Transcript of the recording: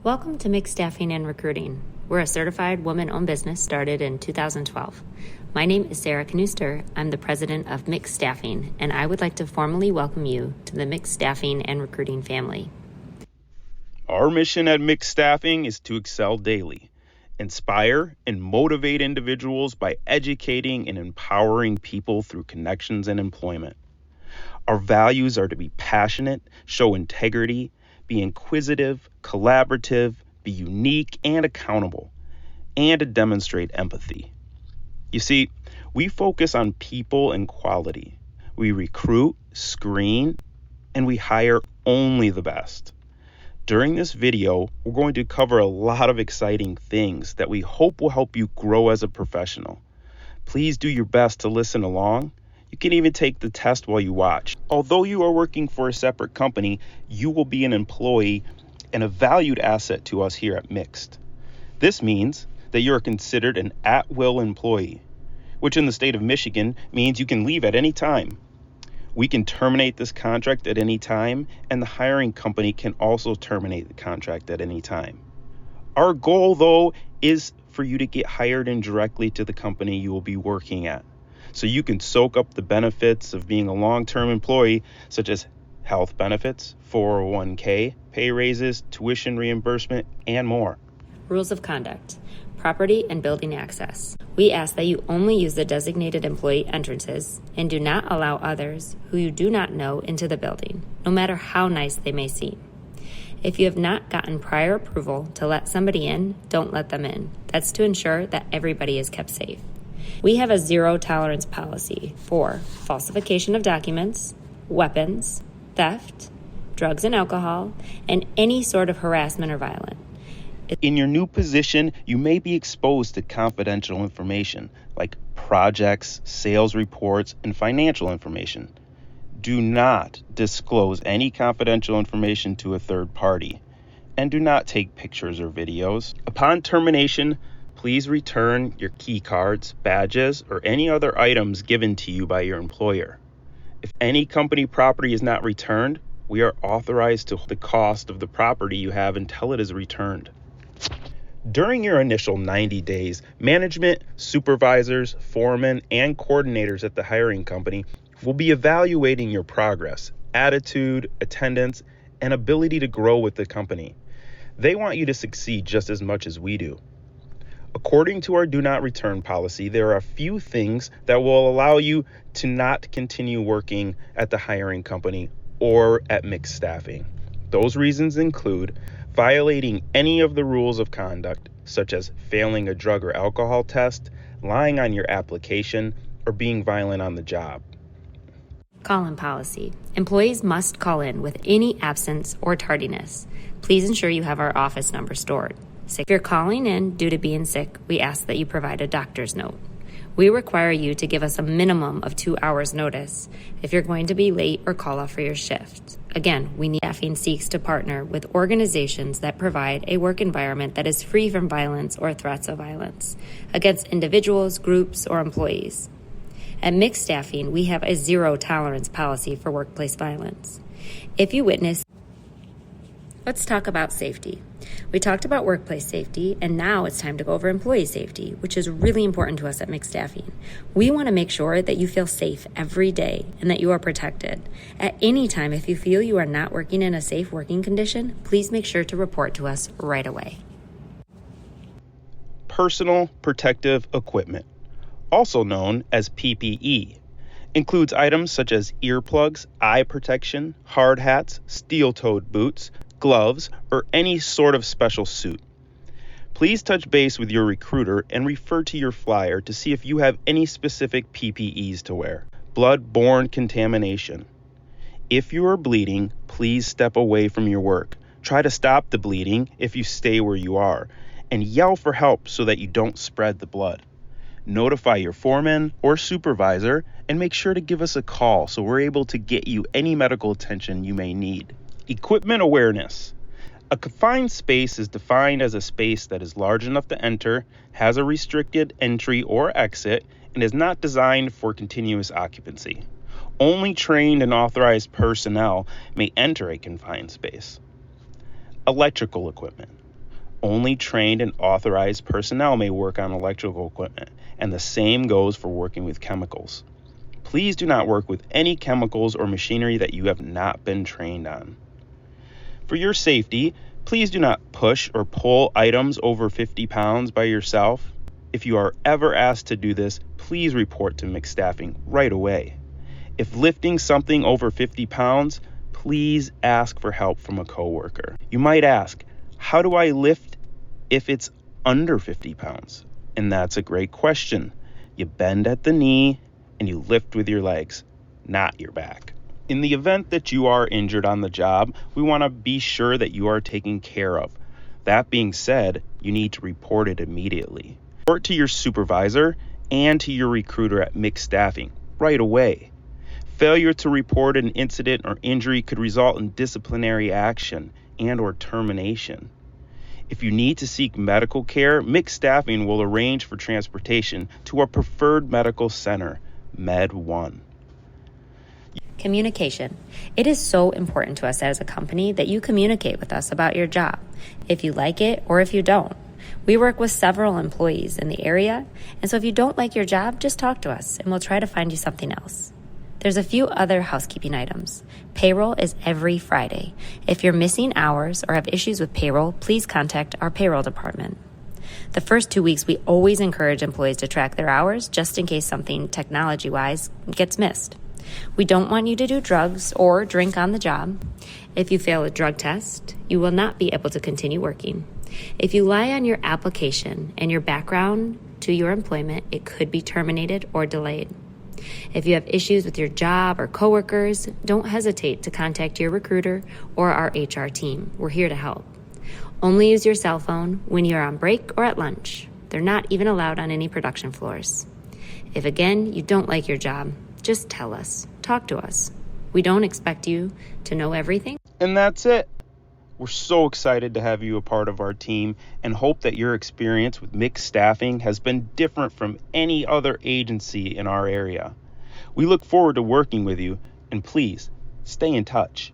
Welcome to Mix Staffing and Recruiting. We're a certified woman-owned business started in 2012. My name is Sarah Knuster. I'm the president of Mix Staffing, and I would like to formally welcome you to the Mix Staffing and Recruiting family. Our mission at Mix Staffing is to excel daily, inspire and motivate individuals by educating and empowering people through connections and employment. Our values are to be passionate, show integrity, be inquisitive, collaborative, be unique and accountable, and to demonstrate empathy. You see, we focus on people and quality. We recruit, screen, and we hire only the best. During this video, we're going to cover a lot of exciting things that we hope will help you grow as a professional. Please do your best to listen along. You can even take the test while you watch. Although you are working for a separate company, you will be an employee and a valued asset to us here at Mixed. This means that you are considered an at-will employee, which in the state of Michigan means you can leave at any time. We can terminate this contract at any time, and the hiring company can also terminate the contract at any time. Our goal, though, is for you to get hired in directly to the company you will be working at, so you can soak up the benefits of being a long-term employee, such as health benefits, 401k, pay raises, tuition reimbursement, and more. Rules of conduct. Property and building access. We ask that you only use the designated employee entrances and do not allow others who you do not know into the building, no matter how nice they may seem. If you have not gotten prior approval to let somebody in, don't let them in. That's to ensure that everybody is kept safe. We have a zero tolerance policy for falsification of documents, weapons, theft, drugs and alcohol, and any sort of harassment or violence. In your new position, you may be exposed to confidential information like projects, sales reports, and financial information. Do not disclose any confidential information to a third party, and do not take pictures or videos. Upon termination, please return your key cards, badges, or any other items given to you by your employer. If any company property is not returned, we are authorized to hold the cost of the property you have until it is returned. During your initial 90 days, management, supervisors, foremen, and coordinators at the hiring company will be evaluating your progress, attitude, attendance, and ability to grow with the company. They want you to succeed just as much as we do. According to our do not return policy, there are a few things that will allow you to not continue working at the hiring company or at Mixed Staffing. Those reasons include violating any of the rules of conduct, such as failing a drug or alcohol test, lying on your application, or being violent on the job. Call-in policy. Employees must call in with any absence or tardiness. Please ensure you have our office number stored. If you're calling in due to being sick, we ask that you provide a doctor's note. We require you to give us a minimum of 2 hours notice if you're going to be late or call off for your shift. Again, Staffing seeks to partner with organizations that provide a work environment that is free from violence or threats of violence against individuals, groups, or employees. At Mixed Staffing, we have a zero tolerance policy for workplace violence. If you witness, let's talk about safety. We talked about workplace safety, and now it's time to go over employee safety, which is really important to us at Mixed Staffing. We want to make sure that you feel safe every day and that you are protected. At any time, if you feel you are not working in a safe working condition, please make sure to report to us right away. Personal protective equipment, also known as PPE, includes items such as earplugs, eye protection, hard hats, steel-toed boots, gloves, or any sort of special suit. Please touch base with your recruiter and refer to your flyer to see if you have any specific PPEs to wear. Blood-borne contamination. If you are bleeding, please step away from your work. Try to stop the bleeding if you stay where you are, and yell for help so that you don't spread the blood. Notify your foreman or supervisor and make sure to give us a call so we're able to get you any medical attention you may need. Equipment awareness. A confined space is defined as a space that is large enough to enter, has a restricted entry or exit, and is not designed for continuous occupancy. Only trained and authorized personnel may enter a confined space. Electrical equipment. Only trained and authorized personnel may work on electrical equipment, and the same goes for working with chemicals. Please do not work with any chemicals or machinery that you have not been trained on. For your safety, please do not push or pull items over 50 pounds by yourself. If you are ever asked to do this, please report to McStaffing right away. If lifting something over 50 pounds, please ask for help from a coworker. You might ask, how do I lift if it's under 50 pounds? And that's a great question. You bend at the knee and you lift with your legs, not your back. In the event that you are injured on the job, we want to be sure that you are taken care of. That being said, you need to report it immediately. Report to your supervisor and to your recruiter at McStaffing right away. Failure to report an incident or injury could result in disciplinary action and or termination. If you need to seek medical care, McStaffing will arrange for transportation to our preferred medical center, Med1. Communication. It is so important to us as a company that you communicate with us about your job, if you like it or if you don't. We work with several employees in the area, and so if you don't like your job, just talk to us and we'll try to find you something else. There's a few other housekeeping items. Payroll is every Friday. If you're missing hours or have issues with payroll, please contact our payroll department. The first 2 weeks, we always encourage employees to track their hours just in case something technology-wise gets missed. We don't want you to do drugs or drink on the job. If you fail a drug test, you will not be able to continue working. If you lie on your application and your background to your employment, it could be terminated or delayed. If you have issues with your job or coworkers, don't hesitate to contact your recruiter or our HR team. We're here to help. Only use your cell phone when you're on break or at lunch. They're not even allowed on any production floors. If again, you don't like your job, just tell us. Talk to us. We don't expect you to know everything. And that's it. We're so excited to have you a part of our team and hope that your experience with McStaffing has been different from any other agency in our area. We look forward to working with you, and please stay in touch.